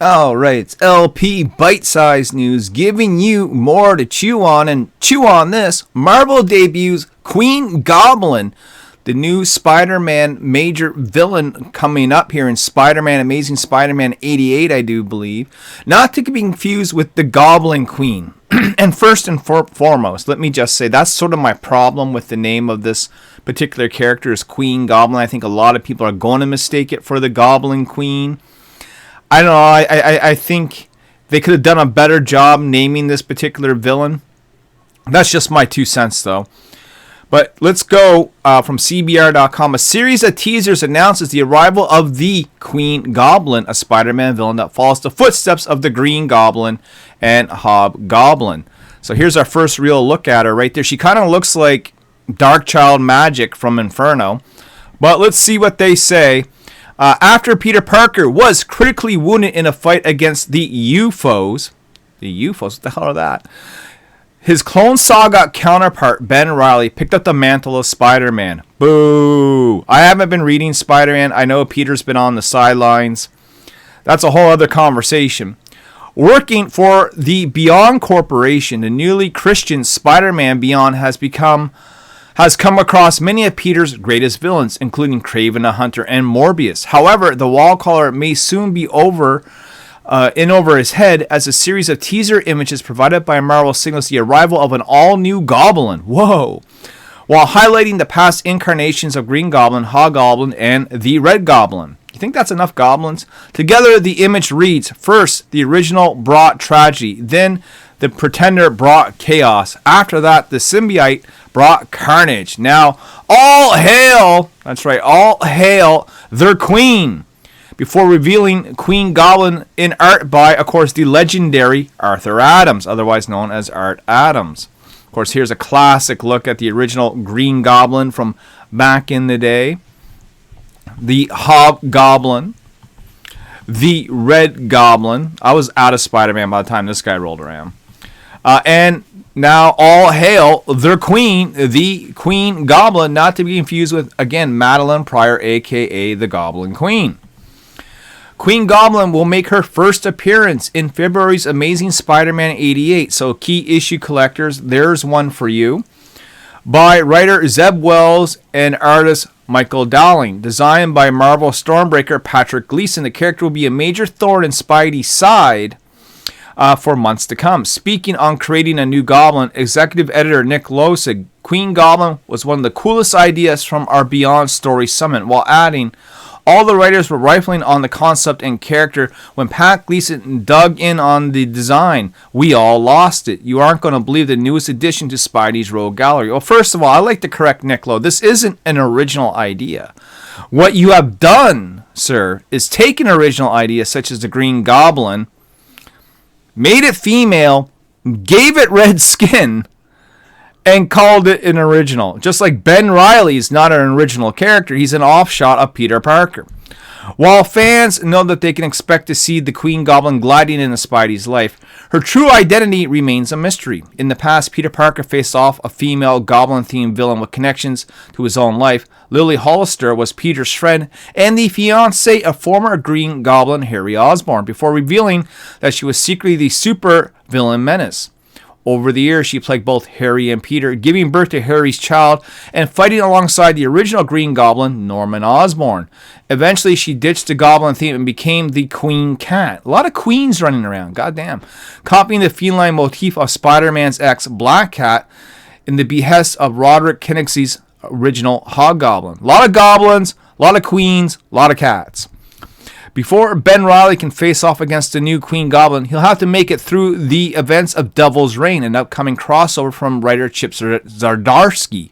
All right, it's LP Bite-Size News, giving you more to chew on. And chew on this. Marvel debuts Queen Goblin, the new Spider-Man major villain coming up here in Spider-Man, Amazing Spider-Man 88, I do believe. Not to be confused with the Goblin Queen. And first and foremost, let me just say that's sort of my problem with the name of this particular character is Queen Goblin. I think a lot of people are going to mistake it for the Goblin Queen. I don't know. I think they could have done a better job naming this particular villain. That's just my 2 cents, though. But let's go from CBR.com. A series of teasers announces the arrival of the Queen Goblin, a Spider-Man villain that follows the footsteps of the Green Goblin and Hobgoblin. So here's our first real look at her right there. She kind of looks like Darkchild Magic from Inferno. But let's see what they say. After Peter Parker was critically wounded in a fight against the UFOs, what the hell are that? His Clone Saga counterpart, Ben Reilly, picked up the mantle of Spider-Man. Boo! I haven't been reading Spider-Man. I know Peter's been on the sidelines. That's a whole other conversation. Working for the Beyond Corporation, the newly Christian Spider-Man Beyond has come across many of Peter's greatest villains, including Kraven the Hunter and Morbius. However, the wall caller may soon be over his head as a series of teaser images provided by Marvel signals the arrival of an all-new Goblin. Whoa! While highlighting the past incarnations of Green Goblin, Hobgoblin, and the Red Goblin. You think that's enough goblins? Together, the image reads, first, the original brought tragedy, then the pretender brought chaos. After that, the symbiote brought carnage. Now, all hail, that's right, all hail their queen. Before revealing Queen Goblin in art by, of course, the legendary Arthur Adams, otherwise known as Art Adams. Of course, here's a classic look at the original Green Goblin from back in the day. The Hobgoblin. The Red Goblin. I was out of Spider-Man by the time this guy rolled around. And now all hail their queen, the Queen Goblin, not to be confused with, again, Madeline Pryor, a.k.a. the Goblin Queen. Queen Goblin will make her first appearance in February's Amazing Spider-Man 88. So key issue collectors, there's one for you. By writer Zeb Wells and artist Michael Dowling. Designed by Marvel Stormbreaker Patrick Gleason, the character will be a major thorn in Spidey's side for months to come. Speaking on creating a new Goblin, executive editor Nick Lowe said, Queen Goblin was one of the coolest ideas from our Beyond Story Summit, while adding, all the writers were rifling on the concept and character. When Pat Gleason dug in on the design, we all lost it. You aren't going to believe the newest addition to Spidey's Rogue Gallery. Well, first of all, I like to correct Nick Lowe. This isn't an original idea. What you have done, sir, is take an original idea such as the Green Goblin, made it female, gave it red skin, and called it an original. Just like Ben Reilly is not an original character, he's an offshot of Peter Parker. While fans know that they can expect to see the Queen Goblin gliding into Spidey's life, her true identity remains a mystery. In the past, Peter Parker faced off a female Goblin-themed villain with connections to his own life. Lily Hollister was Peter's friend and the fiancée of former Green Goblin Harry Osborn, before revealing that she was secretly the super villain Menace. Over the years, she plagued both Harry and Peter, giving birth to Harry's child and fighting alongside the original Green Goblin, Norman Osborn. Eventually, she ditched the Goblin theme and became the Queen Cat. A lot of queens running around, goddamn. Copying the feline motif of Spider-Man's ex, Black Cat, in the behest of Roderick Kennexy's original Hobgoblin. A lot of goblins, a lot of queens, a lot of cats. Before Ben Reilly can face off against the new Queen Goblin, he'll have to make it through the events of Devil's Reign, an upcoming crossover from writer Chip Zdarsky.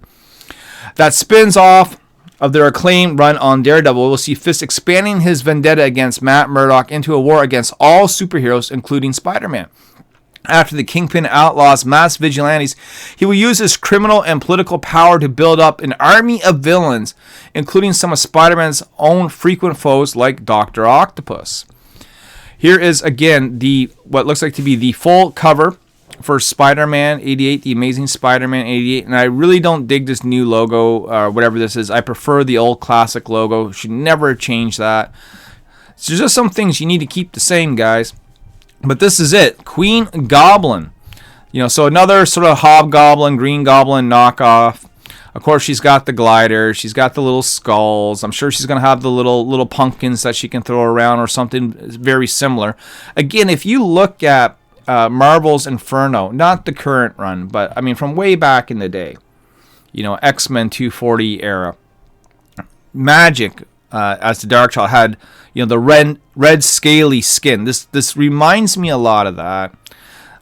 That spins off of their acclaimed run on Daredevil. We'll see Fisk expanding his vendetta against Matt Murdock into a war against all superheroes, including Spider-Man. After the Kingpin outlaws mass vigilantes, he will use his criminal and political power to build up an army of villains, including some of Spider-Man's own frequent foes like Dr. Octopus. Here is, again, what looks like to be the full cover for Spider-Man 88, the Amazing Spider-Man 88, and I really don't dig this new logo, or whatever this is. I prefer the old classic logo. Should never change that. So there's just some things you need to keep the same, guys. But this is it. Queen Goblin. So another sort of Hobgoblin, Green Goblin knockoff. Of course, she's got the glider. She's got the little skulls. I'm sure she's going to have the little pumpkins that she can throw around or something very similar. Again, if you look at Marvel's Inferno, not the current run, but I mean from way back in the day, X-Men 240 era, Magic as the Darkchild had the red scaly skin. This reminds me a lot of that.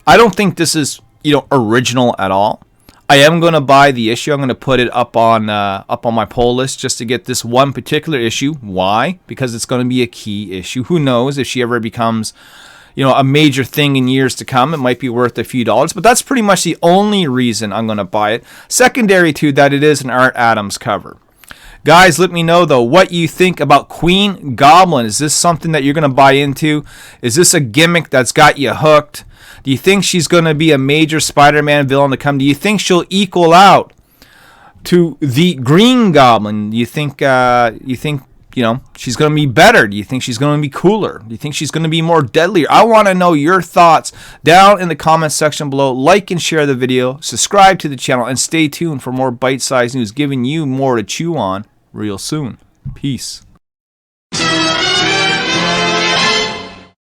I don't think this is original at all. I am going to buy the issue. I'm going to put it up on my poll list just to get this one particular issue. Why? Because it's going to be a key issue. Who knows if she ever becomes a major thing in years to come. It might be worth a few dollars, but that's pretty much the only reason I'm going to buy it. Secondary to that, it is an Art Adams cover. Guys, let me know, though, what you think about Queen Goblin. Is this something that you're going to buy into? Is this a gimmick that's got you hooked? Do you think she's going to be a major Spider-Man villain to come? Do you think she'll equal out to the Green Goblin? Do you think she's going to be better? Do you think she's going to be cooler? Do you think she's going to be more deadlier? I want to know your thoughts down in the comments section below. Like and share the video, subscribe to the channel, and stay tuned for more bite-sized news, giving you more to chew on real soon. Peace.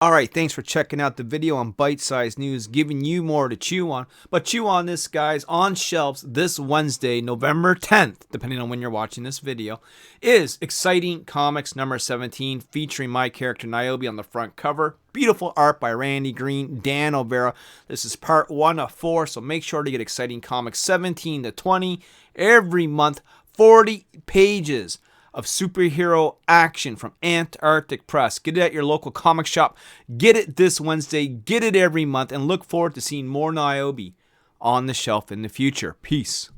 Alright, thanks for checking out the video on bite-sized news, giving you more to chew on. But chew on this, guys, on shelves this Wednesday, November 10th, depending on when you're watching this video, is Exciting Comics number 17, featuring my character Nyobi on the front cover. Beautiful art by Randy Green, Dan O'Bara. This is part 1 of 4, so make sure to get Exciting Comics 17 to 20 every month. 40 pages of superhero action from Antarctic Press. Get it at your local comic shop. Get it this Wednesday. Get it every month. And look forward to seeing more Nyobi on the shelf in the future. Peace.